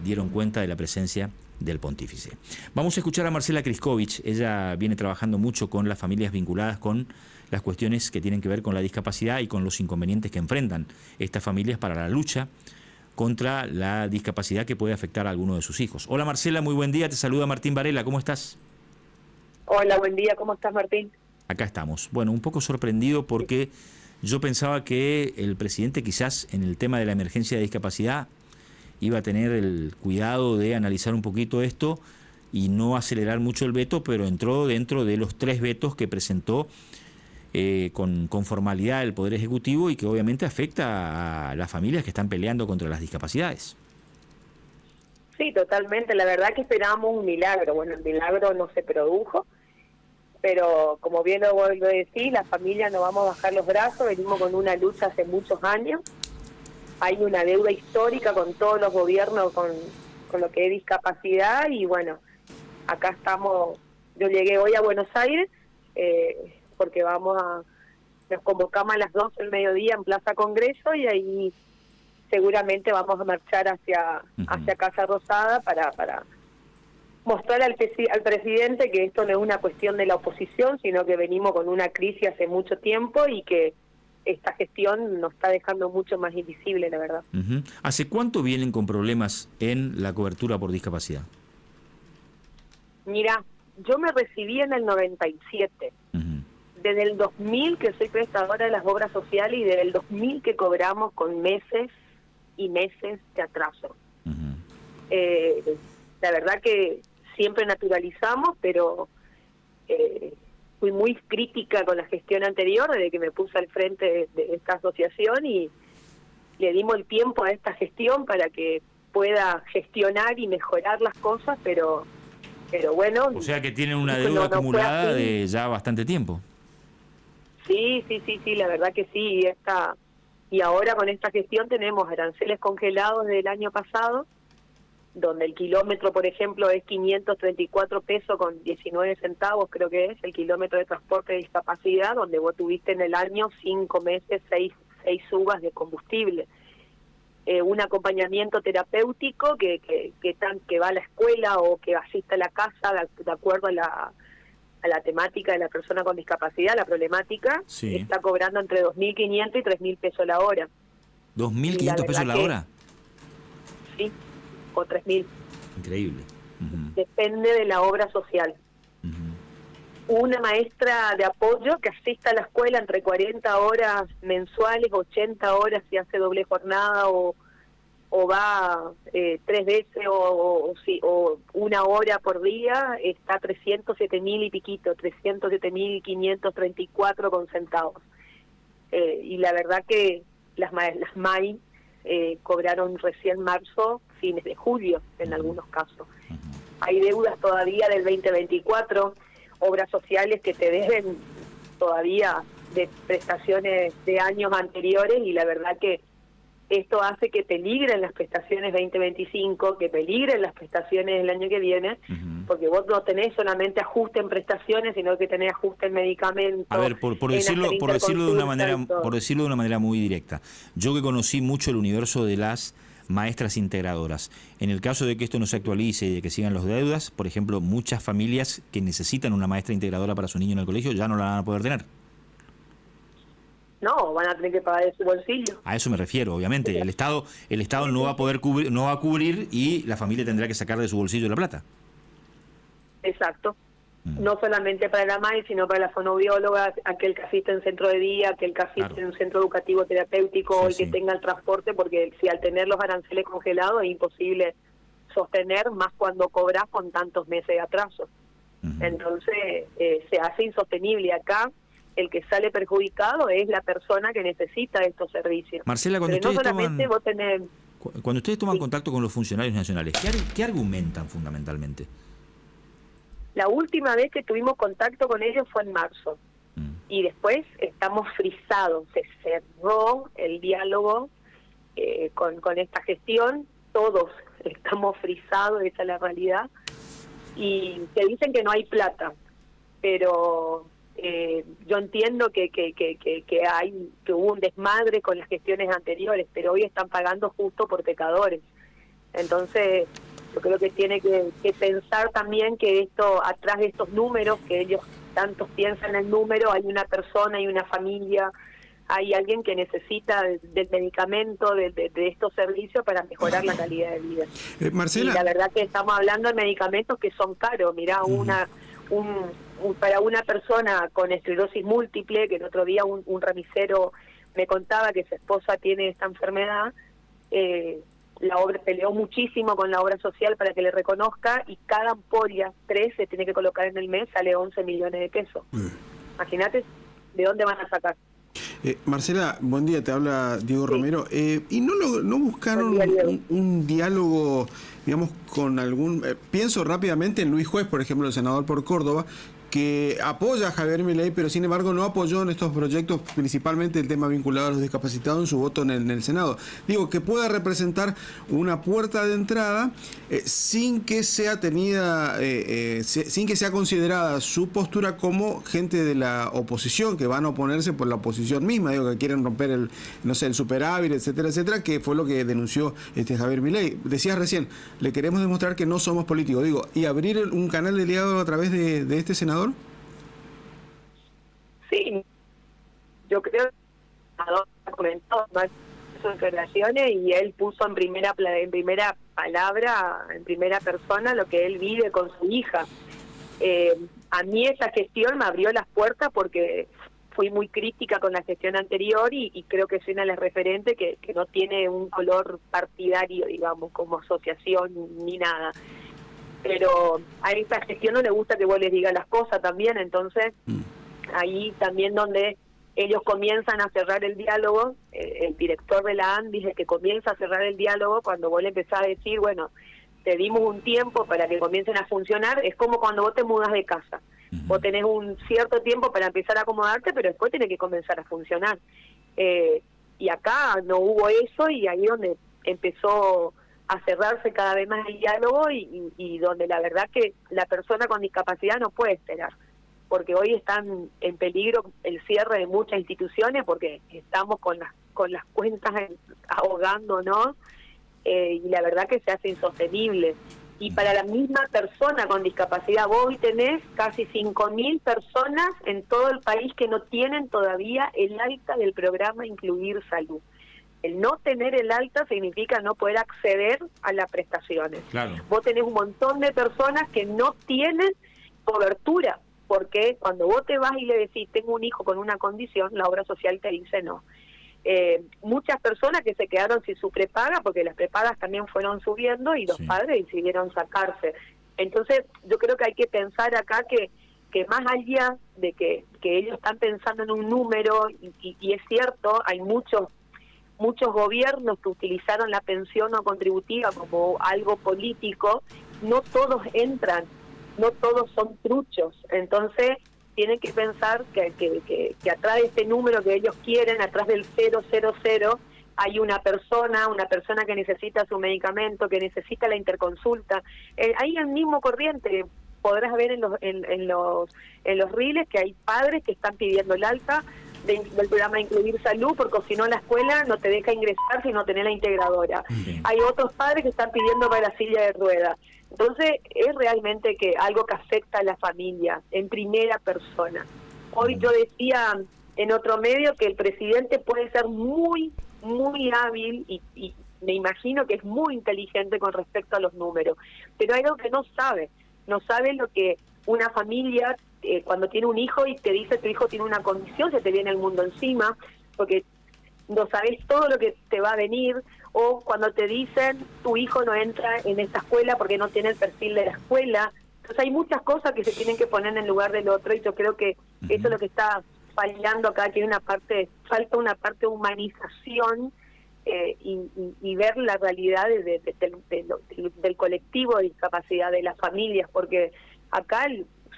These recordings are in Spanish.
dieron cuenta de la presencia del pontífice. Vamos a escuchar a Marcela Kriskovich. Ella viene trabajando mucho con las familias vinculadas con las cuestiones que tienen que ver con la discapacidad y con los inconvenientes que enfrentan estas familias para la lucha contra la discapacidad que puede afectar a alguno de sus hijos. Hola Marcela, muy buen día, te saluda Martín Varela, ¿cómo estás? Hola, buen día, ¿cómo estás, Martín? Acá estamos. Bueno, un poco sorprendido porque yo pensaba que el presidente quizás en el tema de la emergencia de discapacidad iba a tener el cuidado de analizar un poquito esto y no acelerar mucho el veto, pero entró dentro de los 3 vetos que presentó con formalidad el Poder Ejecutivo y que obviamente afecta a las familias que están peleando contra las discapacidades. Sí, totalmente. La verdad que esperábamos un milagro. Bueno, el milagro no se produjo, pero como bien lo vuelvo a decir, la familia no vamos a bajar los brazos, venimos con una lucha hace muchos años. Hay una deuda histórica con todos los gobiernos con lo que es discapacidad y bueno, acá estamos. Yo llegué hoy a Buenos Aires porque nos convocamos a las 12 del mediodía en Plaza Congreso y ahí seguramente vamos a marchar hacia Casa Rosada para mostrar al presidente que esto no es una cuestión de la oposición, sino que venimos con una crisis hace mucho tiempo y que esta gestión nos está dejando mucho más invisible, la verdad. ¿Hace cuánto vienen con problemas en la cobertura por discapacidad? Mira, yo me recibí en el 97. Desde el 2000 que soy prestadora de las obras sociales y desde el 2000 que cobramos con meses y meses de atraso. La verdad que siempre naturalizamos, pero fui muy crítica con la gestión anterior desde que me puse al frente de esta asociación y le dimos el tiempo a esta gestión para que pueda gestionar y mejorar las cosas, pero bueno. O sea que tienen una deuda acumulada de ya bastante tiempo. Sí, la verdad que sí. Y ahora con esta gestión tenemos aranceles congelados del año pasado, donde el kilómetro, por ejemplo, es 534 pesos con 19 centavos, creo que es, el kilómetro de transporte de discapacidad, donde vos tuviste en el año 5 meses, 6 subas de combustible. Un acompañamiento terapéutico que va a la escuela o que asista a la casa de acuerdo a la temática de la persona con discapacidad, la problemática, sí, está cobrando entre 2.500 y 3.000 pesos la hora. ¿2.500 pesos la hora? Sí, o 3.000. Increíble. Depende de la obra social. Una maestra de apoyo que asista a la escuela entre 40 horas mensuales, 80 horas si hace doble jornada o va 3 veces o 1 hora por día, está 307.000 y piquito, 307.534 con centavos. Y la verdad que las MAI cobraron recién marzo, fines de julio en algunos casos. Hay deudas todavía del 2024, obras sociales que te deben todavía de prestaciones de años anteriores y la verdad que esto hace que peligren las prestaciones 2025, que peligren las prestaciones del año que viene, porque vos no tenés solamente ajuste en prestaciones, sino que tenés ajuste en medicamentos. A ver, por decirlo de una manera muy directa. Yo que conocí mucho el universo de las maestras integradoras, en el caso de que esto no se actualice y de que sigan los deudas, por ejemplo, muchas familias que necesitan una maestra integradora para su niño en el colegio ya no la van a poder tener. No, van a tener que pagar de su bolsillo. A eso me refiero, obviamente. El Estado no va a poder cubrir y la familia tendrá que sacar de su bolsillo la plata. Exacto. No solamente para la MAI, sino para la fonoaudióloga, aquel que asiste en centro de día, aquel que asiste en un centro educativo terapéutico, o el que tenga el transporte, porque si al tener los aranceles congelados es imposible sostener, más cuando cobras con tantos meses de atraso. Entonces se hace insostenible. Acá el que sale perjudicado es la persona que necesita estos servicios. Marcela, cuando ustedes toman contacto con los funcionarios nacionales, ¿qué argumentan fundamentalmente? La última vez que tuvimos contacto con ellos fue en marzo. Y después estamos frisados. Se cerró el diálogo con esta gestión. Todos estamos frisados, esa es la realidad. Y te dicen que no hay plata. Pero yo entiendo que hubo un desmadre con las gestiones anteriores, pero hoy están pagando justo por pecadores. Entonces, yo creo que tiene que pensar también que esto, atrás de estos números, que ellos tantos piensan en el número, hay una persona, hay una familia, hay alguien que necesita del medicamento, de estos servicios para mejorar la calidad de vida. Marcela. Y la verdad que estamos hablando de medicamentos que son caros. Mirá, para una persona con esclerosis múltiple, que el otro día un remisero me contaba que su esposa tiene esta enfermedad, la obra peleó muchísimo con la obra social para que le reconozca, y cada ampolla, 3, se tiene que colocar en el mes, sale 11 millones de pesos. Imagínate de dónde van a sacar. Marcela, buen día, te habla Diego Romero. ¿Y no buscaron un diálogo, digamos, con algún... pienso rápidamente en Luis Juez, por ejemplo, el senador por Córdoba, que apoya a Javier Milei, pero sin embargo no apoyó en estos proyectos, principalmente el tema vinculado a los discapacitados, en su voto en el Senado. Digo, que pueda representar una puerta de entrada sin que sea tenida, sin que sea considerada su postura como gente de la oposición, que van a oponerse por la oposición misma, digo, que quieren romper el superávit, etcétera, etcétera, que fue lo que denunció Javier Milei. Decías recién, le queremos demostrar que no somos políticos, digo, y abrir un canal de diálogo a través de este senador. Sí, yo creo que comentó sus declaraciones y él puso en primera palabra, en primera persona, lo que él vive con su hija. A mí esa gestión me abrió las puertas porque fui muy crítica con la gestión anterior y creo que soy una de las referentes que no tiene un color partidario, digamos, como asociación ni nada. Pero a esta gestión no le gusta que vos les digas las cosas también, entonces ahí también donde ellos comienzan a cerrar el diálogo, el director de la ANDI es el que comienza a cerrar el diálogo cuando vos le empezás a decir, bueno, te dimos un tiempo para que comiencen a funcionar. Es como cuando vos te mudas de casa, vos tenés un cierto tiempo para empezar a acomodarte, pero después tenés que comenzar a funcionar. Y acá no hubo eso, y ahí donde empezó a cerrarse cada vez más el diálogo y donde la verdad que la persona con discapacidad no puede esperar, porque hoy están en peligro el cierre de muchas instituciones porque estamos con las cuentas ahogándonos, y la verdad que se hace insostenible. Y para la misma persona con discapacidad, vos hoy tenés casi 5.000 personas en todo el país que no tienen todavía el alta del programa Incluir Salud. El no tener el alta significa no poder acceder a las prestaciones. Claro. Vos tenés un montón de personas que no tienen cobertura, porque cuando vos te vas y le decís, tengo un hijo con una condición, la obra social te dice no. Muchas personas que se quedaron sin su prepaga, porque las prepagas también fueron subiendo y los padres decidieron sacarse. Entonces, yo creo que hay que pensar acá que más allá de que ellos están pensando en un número, y es cierto, hay muchos gobiernos que utilizaron la pensión no contributiva como algo político, no todos entran, no todos son truchos. Entonces tienen que pensar que atrás de este número que ellos quieren, atrás del 000, hay una persona que necesita su medicamento, que necesita la interconsulta. Ahí en el mismo corriente podrás ver en los reels que hay padres que están pidiendo el alta del programa Incluir Salud, porque si no la escuela no te deja ingresar si no tenés la integradora. Hay otros padres que están pidiendo para la silla de ruedas. Entonces es realmente algo que afecta a la familia en primera persona. Hoy yo decía en otro medio que el presidente puede ser muy, muy hábil y me imagino que es muy inteligente con respecto a los números, pero hay algo que no sabe lo que una familia cuando tiene un hijo y te dice tu hijo tiene una condición, se te viene el mundo encima, porque no sabes todo lo que te va a venir, o cuando te dicen tu hijo no entra en esta escuela porque no tiene el perfil de la escuela. Entonces hay muchas cosas que se tienen que poner en el lugar del otro, y yo creo que eso es lo que está fallando acá, que falta una parte de humanización y ver la realidad del colectivo de discapacidad, de las familias, porque acá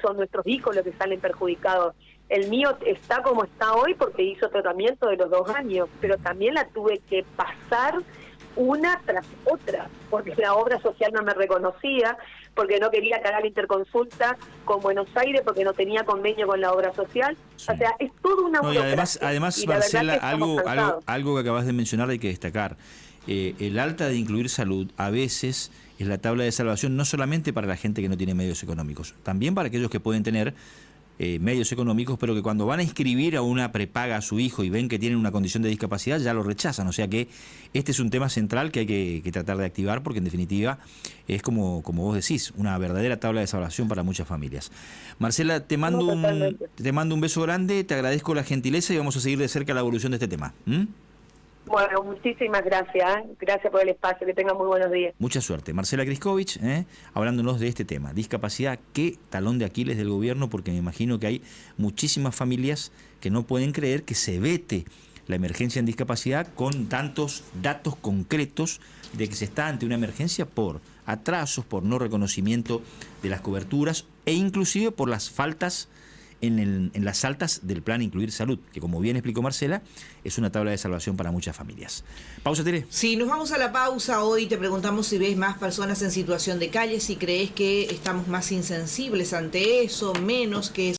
son nuestros hijos los que salen perjudicados. El mío está como está hoy porque hizo tratamiento de los 2 años, pero también la tuve que pasar una tras otra, porque la obra social no me reconocía, porque no quería que haga la interconsulta con Buenos Aires, porque no tenía convenio con la obra social. O sea, es toda una burocracia. Y además y Marcela, algo que acabas de mencionar hay que destacar. el alta de incluir salud a veces es la tabla de salvación no solamente para la gente que no tiene medios económicos, también para aquellos que pueden tener medios económicos, pero que cuando van a inscribir a una prepaga a su hijo y ven que tienen una condición de discapacidad, ya lo rechazan. O sea que este es un tema central que hay que tratar de activar, porque en definitiva es como vos decís, una verdadera tabla de salvación para muchas familias. Marcela, te mando un beso grande, te agradezco la gentileza y vamos a seguir de cerca la evolución de este tema. Bueno, muchísimas gracias. Gracias por el espacio. Que tengan muy buenos días. Mucha suerte. Marcela Kriskovich, hablándonos de este tema. Discapacidad, qué talón de Aquiles del gobierno, porque me imagino que hay muchísimas familias que no pueden creer que se vete la emergencia en discapacidad con tantos datos concretos de que se está ante una emergencia por atrasos, por no reconocimiento de las coberturas e inclusive por las faltas en las altas del plan Incluir Salud, que como bien explicó Marcela, es una tabla de salvación para muchas familias. Pausa, Tere. Sí, nos vamos a la pausa. Hoy te preguntamos si ves más personas en situación de calle, si crees que estamos más insensibles ante eso, menos, que